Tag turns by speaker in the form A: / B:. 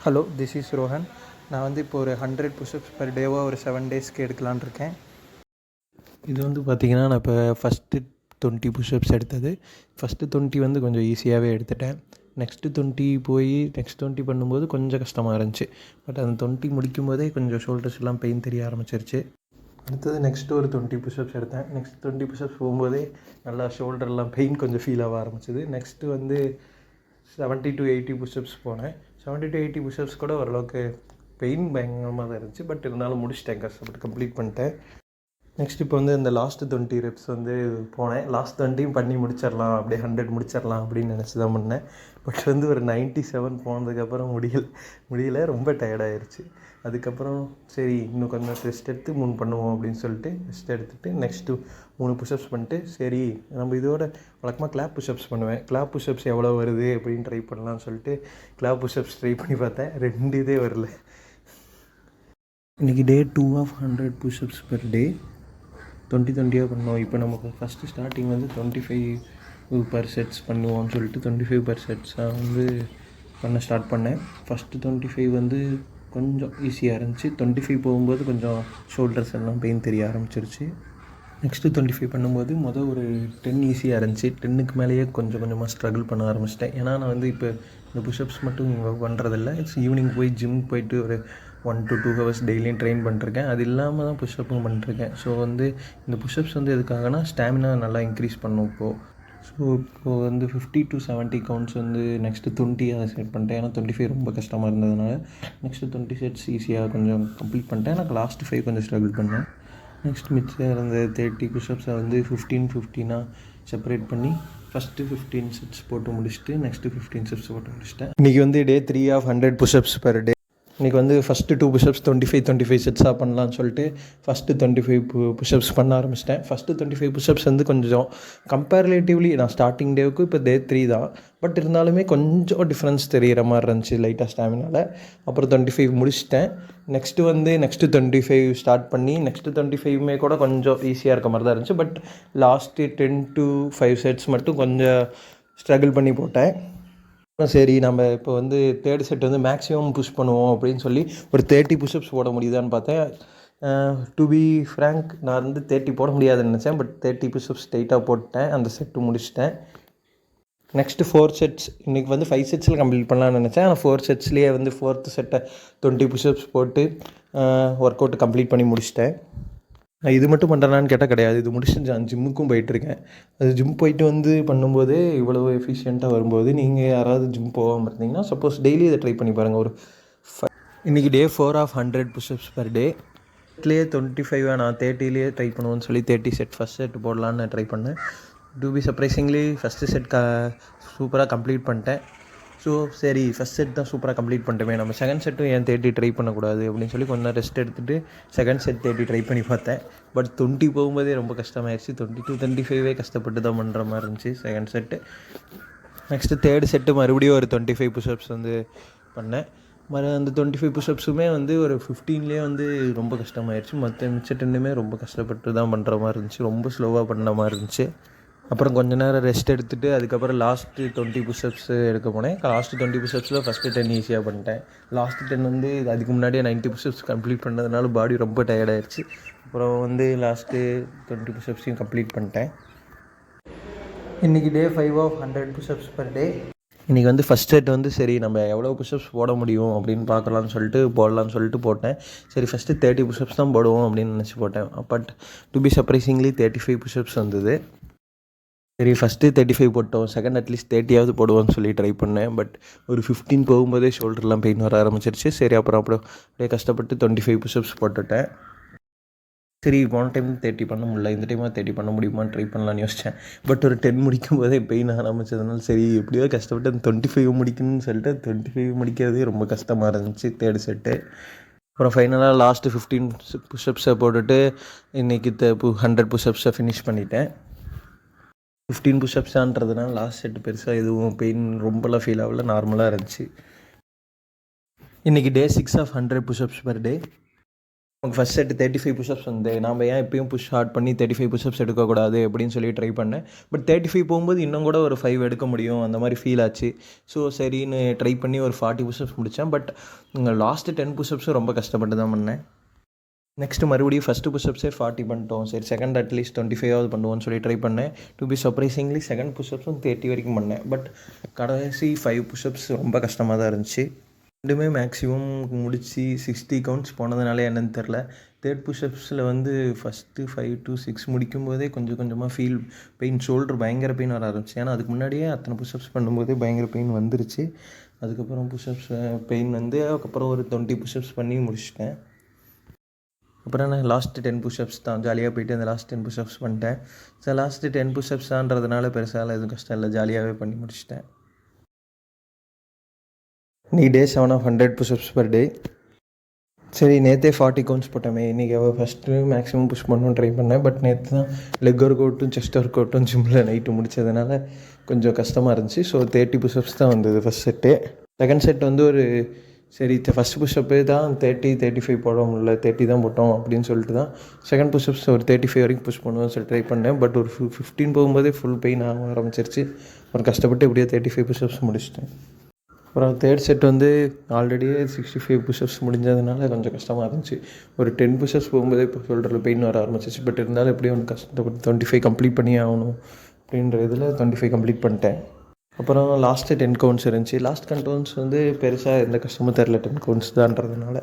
A: Hello, this is Rohan. நான் வந்து இப்போ ஒரு 100 புஷ்அப்ஸ் பர் டேவாக ஒரு 7 டேஸ்க்கு எடுக்கலான்னு இருக்கேன். இது வந்து பார்த்திங்கன்னா, நான் இப்போ ஃபஸ்ட்டு 20 புஷ்அப்ஸ் எடுத்தது. ஃபஸ்ட்டு 20 வந்து கொஞ்சம் ஈஸியாகவே எடுத்துட்டேன். நெக்ஸ்ட்டு 20 போய் நெக்ஸ்ட் 20 பண்ணும்போது கொஞ்சம் கஷ்டமாக இருந்துச்சு. பட் அந்த 20 முடிக்கும் போதே கொஞ்சம் ஷோல்டர்ஸ் எல்லாம் பெயின் தெரிய ஆரம்பிச்சிருச்சு. அடுத்தது நெக்ஸ்ட்டு ஒரு 20 புஷ்அப்ஸ் எடுத்தேன். நெக்ஸ்ட் 20 புஷ்அப்ஸ் போகும்போதே நல்லா ஷோல்டர்லாம் பெயின் கொஞ்சம் ஃபீல் ஆக ஆரம்பிச்சிது. நெக்ஸ்ட்டு வந்து 70 to 80 புஷ்அப்ஸ் போனேன். 70 to 80 புஷ்அப்ஸ் கூட ஓரளவுக்கு பெயின் பயங்கரமாக தான் இருந்துச்சு. பட் இருந்தாலும் முடிச்சிட்டேன், கஷ்டப்பட்டு கம்ப்ளீட் பண்ணிட்டேன். நெக்ஸ்ட் இப்போ வந்து இந்த லாஸ்ட்டு 20 ரெப்ஸ் வந்து போனேன். லாஸ்ட் 20 பண்ணி முடிச்சிடலாம், அப்படியே 100 முடிச்சிடலாம் அப்படின்னு நினச்சி தான் பண்ணேன். பட் வந்து ஒரு 97 போனதுக்கப்புறம் முடியல, ரொம்ப டயர்டாயிருச்சு. அதுக்கப்புறம் சரி இன்னும் கொஞ்சம் ரெஸ்ட் எடுத்து 3 பண்ணுவோம் அப்படின்னு சொல்லிட்டு ரெஸ்ட் எடுத்துகிட்டு நெக்ஸ்ட்டு 3 புஷ்அப்ஸ் பண்ணிட்டு, சரி நம்ம இதோட வழக்கமாக கிளாப் புஷ்அப்ஸ் பண்ணுவேன். கிளாப் புஷ்அப்ஸ் எவ்வளோ வருது அப்படின்னு ட்ரை பண்ணலாம்னு சொல்லிட்டு கிளாப் புஷ்அப்ஸ் ட்ரை பண்ணி பார்த்தேன். 2 இதே வரல. இன்றைக்கி டே 2 ஆஃப் 100 புஷ்அப்ஸ் பெர் டே 20 பண்ணோம். இப்போ நமக்கு ஃபஸ்ட்டு ஸ்டார்டிங் வந்து 25 பர் செட்ஸ் பண்ணுவோம்னு சொல்லிட்டு 25 பர் செட்ஸாக வந்து பண்ண ஸ்டார்ட் பண்ணேன். ஃபஸ்ட்டு 25 வந்து கொஞ்சம் ஈஸியாக இருந்துச்சு. 25 போகும்போது கொஞ்சம் ஷோல்டர்ஸ் எல்லாம் பெயின் தெரிய ஆரம்பிச்சிருச்சு. நெக்ஸ்ட்டு 25 பண்ணும்போது ஒரு 10 ஈஸியாக இருந்துச்சு. 10க்கு மேலேயே கொஞ்சம் கொஞ்சமாக ஸ்ட்ரகிள் பண்ண ஆரம்பிச்சிட்டேன். ஏன்னா நான் வந்து இப்போ இந்த புஷ்அப்ஸ் மட்டும் பண்ணுறதில்ல. ஈவினிங் போய் ஜிம் போயிட்டு ஒரு 1 to 2 ஹவர்ஸ் டெய்லியும் ட்ரெயின் பண்ணிருக்கேன். அது இல்லாமல் தான் புஷ்அப்பும் பண்ணிருக்கேன். ஸோ வந்து இந்த புஷ்அப்ஸ் வந்து எதுக்காகனா ஸ்டாமினா நல்லா இன்க்ரீஸ் பண்ணும் இப்போது. ஸோ இப்போது வந்து 50 to 70 கவுண்ட்ஸ் வந்து நெக்ஸ்ட்டு 20 அதை செட் பண்ணிட்டேன். ஏன்னா 25 ரொம்ப கஷ்டமாக இருந்ததுனால நெக்ஸ்ட்டு 20 செட்ஸ் ஈஸியாக கொஞ்சம் கம்ப்ளீட் பண்ணிட்டேன். எனக்கு லாஸ்ட் 5 கொஞ்சம் ஸ்ட்ரகிள் பண்ணேன். நெக்ஸ்ட் மிச்சம் இருந்த 30 புஷ்அப்ஸை வந்து 15 செப்பரேட் பண்ணி ஃபஸ்ட்டு 15 செட்ஸ் போட்டு முடிச்சுட்டு நெக்ஸ்ட்டு 15 செட்ஸ் போட்டு முடிச்சிட்டேன். இன்றைக்கி வந்து டே 3 ஆஃப் 100 புஷ்அப்ஸ் பெர் டே. இன்றைக்கி வந்து ஃபஸ்ட்டு 2 புஷ்அப்ஸ் 25 செட்ஸாக பண்ணலான்னு சொல்லிட்டு ஃபஸ்ட்டு 25 புஷ்அப்ஸ் பண்ண ஆரம்பிச்சிட்டேன். ஃபஸ்ட்டு 25 புஷ்அப்ஸ் வந்து கொஞ்சம் கம்பேரிட்டிவ்லி நான் ஸ்டார்டிங் டேவுக்கு இப்போ டே 3 தான். பட் இருந்தாலுமே கொஞ்சம் டிஃப்ரென்ஸ் தெரிகிற மாதிரி இருந்துச்சு லைட்டாக ஸ்டாமினாவில். அப்புறம் 25 முடிச்சிட்டேன். நெக்ஸ்ட்டு 25 ஸ்டார்ட் பண்ணி நெக்ஸ்ட்டு 25மே கூட கொஞ்சம் ஈஸியாக இருக்க மாதிரி தான் இருந்துச்சு. பட் லாஸ்ட்டு 10 to 5 செட்ஸ் மட்டும் கொஞ்சம் ஸ்ட்ரகிள் பண்ணி போட்டேன். சரி நம்ம இப்போ வந்து 3rd செட் வந்து மேக்ஸிமம் புஷ் பண்ணுவோம் அப்படின்னு சொல்லி ஒரு 30 புஷ்அப்ஸ் போட முடியுதான்னு பார்த்தேன். டு பி ஃப்ரேங்க் நான் வந்து 30 போட முடியாதுன்னு நினச்சேன். பட் 30 புஷ்அப்ஸ் ஸ்ட்ரைட்டாக போட்டேன். அந்த செட்டு முடிச்சிட்டேன். நெக்ஸ்ட்டு 4 செட்ஸ் இன்றைக்கி வந்து 5 செட்ஸில் கம்ப்ளீட் பண்ணலான்னு நினச்சேன். ஆனால் 4 செட்ஸ்லேயே வந்து 4th செட்டை 20 புஷ்அப்ஸ் போட்டு ஒர்க் அவுட் கம்ப்ளீட் பண்ணி முடிச்சிட்டேன். நான் இது மட்டும் பண்ணுறேனான்னு கேட்டால் கிடையாது. இது முடிச்சுட்டு நான் ஜிம்முக்கும் போயிட்டுருக்கேன். அது ஜிம் போயிட்டு வந்து பண்ணும்போதே இவ்வளோ எஃபிஷியண்ட்டாக வரும்போது நீங்கள் யாராவது ஜிம் போகாமல் இருந்தீங்கன்னா சப்போஸ் டெய்லி இதை ட்ரை பண்ணி பாருங்கள். இன்றைக்கி day 4 of 100 push ups per day. 25 நான் 30 ட்ரை பண்ணுவோன்னு சொல்லி 30 செட் ஃபஸ்ட் செட் போடலான்னு ட்ரை பண்ணேன். To be surprisingly first set சூப்பராக கம்ப்ளீட் பண்ணிட்டேன். ஸோ சரி ஃபஸ்ட் செட் தான் சூப்பராக கம்ப்ளீட் பண்ணிட்டோமே, நம்ம செகண்ட் செட்டும் ஏன் 30 ட்ரை பண்ணக்கூடாது அப்படின்னு சொல்லி கொஞ்சம் ரெஸ்ட் எடுத்துகிட்டு செகண்ட் செட் 30 ட்ரை பண்ணி பார்த்தேன். பட் 20 போகும்போதே ரொம்ப கஷ்டமாயிடுச்சு. 20 to 25 கஷ்டப்பட்டு தான் பண்ணுற மாதிரி இருந்துச்சு second set. Next 3rd set மறுபடியும் ஒரு 25 புஷ்அப்ஸ் வந்து பண்ணேன். அந்த 25 புஷ்அப்ஸுமே வந்து ஒரு 15லேயே வந்து ரொம்ப கஷ்டமாயிடுச்சு. மிச்ச 10மே ரொம்ப கஷ்டப்பட்டு தான் பண்ணுற மாதிரி இருந்துச்சு. ரொம்ப ஸ்லோவாக பண்ண மாதிரி இருந்துச்சு. அப்புறம் கொஞ்ச நேரம் ரெஸ்ட் எடுத்துகிட்டு அதுக்கப்புறம் லாஸ்ட்டு 20 புஷ்அப்ஸ் எடுக்க போனேன். லாஸ்ட்டு 20 புஷ்அப்ஸில் ஃபஸ்ட்டு 10 ஈஸியாக பண்ணிட்டேன். லாஸ்ட்டு 10 வந்து அதுக்கு முன்னாடியே 90 புஷ்அப்ஸ் கம்ப்ளீட் பண்ணதுனால பாடி ரொம்ப டயர்டாயிடுச்சு. அப்புறம் வந்து லாஸ்ட்டு 20 புஷ்அப்ஸையும் கம்ப்ளீட் பண்ணிட்டேன். இன்றைக்கி டே 5 ஆஃப் 100 புஷ்அப்ஸ் பர் டே. இன்றைக்கி வந்து ஃபஸ்ட் செட் வந்து சரி நம்ம எவ்வளோ புஷ்அப்ஸ் போட முடியும் அப்படின்னு பார்க்கலான்னு சொல்லிட்டு போட்டேன். சரி ஃபஸ்ட்டு 30 புஷ்அப்ஸ் தான் போடுவோம் அப்படின்னு நினச்சி போட்டேன். But to be surprisingly 35 push ups வந்தது. சரி ஃபஸ்ட்டு 35 போட்டோம், செகண்ட் அட்லீஸ்ட் 30 போடுவோம்னு சொல்லி ட்ரை பண்ணேன். பட் ஒரு 15 போகும்போதே ஷோல்டர்லாம் பெயின் வர ஆரம்பிச்சிருச்சு. சரி அப்புறம் அப்படியே கஷ்டப்பட்டு 25 புஷ்அப்ஸ் போட்டுட்டேன். சரி போன டைம் 30 பண்ண முடியல, இந்த டைமாக 30 பண்ண முடியுமான்னு ட்ரை பண்ணலான்னு யோசித்தேன். பட் ஒரு 10 முடிக்கும் போதே பெயின் ஆரம்பிச்சதுனால சரி எப்படியோ கஷ்டப்பட்டு அந்த 25 முடிக்கணும்னு சொல்லிட்டு 25 முடிக்கிறதே ரொம்ப கஷ்டமாக இருந்துச்சு 3rd செட்டு. அப்புறம் ஃபைனலாக லாஸ்ட்டு 15 புஷ்அப்ஸை போட்டுட்டு இன்றைக்கி 100 புஷ்அப்ஸை ஃபினிஷ் பண்ணிட்டேன். 15 புஷ்அப்ஸான்றதுனால லாஸ்ட் செட்டு பெருசாக எதுவும் பெயின் ரொம்பலாம் ஃபீல் ஆகல, நார்மலாக இருந்துச்சு. இன்றைக்கி day 6 of 100 push ups per day. First set 35 push ups வந்து நாம் ஏன் எப்பயும் புஷ் ஹார்ட் பண்ணி 35 புஷ்அப்ஸ் எடுக்கக்கூடாது அப்படின்னு சொல்லி ட்ரை பண்ணேன். பட் 35 போகும்போது இன்னும் கூட ஒரு 5 எடுக்க முடியும் அந்த மாதிரி ஃபீல் ஆச்சு. ஸோ சரின்னு ட்ரை பண்ணி ஒரு 40 புஷ்அப்ஸ் முடித்தேன். பட் லாஸ்ட்டு 10 புஷ்அப்ஸும் ரொம்ப கஷ்டப்பட்டு தான் பண்ணேன். நெக்ஸ்ட்டு மறுபடியும் ஃபஸ்ட்டு புஷ்அப்ஸே 40 பண்ணிட்டோம். சரி செகண்ட் அட்லீஸ்ட் 25 பண்ணுவோன்னு சொல்லி ட்ரை பண்ணேன். டு பி சர்ப்ரைசிங்லி செகண்ட் புஷ்அப்ஸும் 30 வரைக்கும் பண்ணேன். பட் கடைசி 5 புஷ்அப்ஸ் ரொம்ப கஷ்டமாக தான் இருந்துச்சு. ரெண்டுமே மேக்ஸிமம் முடித்து 60 கவுண்ட்ஸ் போனதுனால என்னன்னு தெரில. தேர்ட் புஷ்அப்ஸில் வந்து ஃபஸ்ட்டு 5 to 6 முடிக்கும்போதே கொஞ்சம் கொஞ்சமாக பெயின் ஷோல்டர் பயங்கர பெயின் வர ஆரம்பிச்சு. ஏன்னா அதுக்கு முன்னாடியே அத்தனை புஷ்அப்ஸ் பண்ணும்போதே பயங்கர பெயின் வந்துருச்சு. அதுக்கப்புறம் புஷ்அப்ஸ் பெயின் வந்து அதுக்கப்புறம் ஒரு 20 புஷ்அப்ஸ் பண்ணி முடிச்சிட்டேன். அப்புறம் நான் லாஸ்ட்டு 10 புஷ்அப்ஸ் தான் ஜாலியாக போயிட்டு அந்த லாஸ்ட் 10 புஷ்அப்ஸ் பண்ணிட்டேன். ஸோ லாஸ்ட்டு 10 புஷ்அப்ஸ் தான்றதுனால பெருசாக எதுவும் கஷ்டம் இல்லை, ஜாலியாகவே பண்ணி முடிச்சிட்டேன். நீ day 7 of 100 push ups per day. சரி நேற்றே 40 கவுண்ட்ஸ் போட்டோமே, இன்றைக்கி ஃபஸ்ட்டு மேக்ஸிமம் புஷ் பண்ணணும்னு ட்ரை பண்ணேன். பட் நேற்று தான் லெக் ஒர்க் அவுட்டும் செஸ்ட் ஒர்க் அவுட்டும் ஜிம்மில் நைட்டு முடித்ததுனால கொஞ்சம் கஷ்டமாக இருந்துச்சு. ஸோ 30 புஷ்அப்ஸ் தான் வந்தது ஃபஸ்ட் செட்டு. செகண்ட் செட் வந்து ஒரு சரி ஃபஸ்ட்டு புஷ்அப்பே தான் 35 போட முடியல, 30 தான் போட்டோம் அப்படின்னு சொல்லிட்டு தான் செகண்ட் புஷ்அப்ஸ் ஒரு 35 வரைக்கும் புஷ் பண்ணுவோம்னு சொல்லி ட்ரை பண்ணேன். பட் ஒரு 15 போகும்போதே ஃபுல் பெயின் ஆக ஆரம்பிச்சிருச்சு. ஒரு கஷ்டப்பட்டு எப்படியோ 35 புஷ்அப்ஸ் முடிச்சிட்டேன். அப்புறம் தேர்ட் செட் வந்து ஆல்ரெடியே 65 புஷ்அப்ஸ் முடிஞ்சதுனால கொஞ்சம் கஷ்டமாக இருந்துச்சு. ஒரு 10 புஷ்அப்ஸ் போகும்போதே இப்போ ஷோல்டரில் பெயின் வர ஆரம்பிச்சிச்சு. பட் இருந்தாலும் எப்படியும் ஒன்று கஷ்டப்பட்டு 25 கம்ப்ளீட் பண்ணி ஆகணும் அப்படின்ற இதில் 25 கம்ப்ளீட் பண்ணிட்டேன். அப்புறம் லாஸ்ட்டு 10 கவுண்ட்ஸ் இருந்துச்சு. லாஸ்ட் 10 கவுண்ட்ஸ் வந்து பெருசாக எந்த கஷ்டமும் தெரில, 10 கவுண்ட்ஸ் தான்றதுனால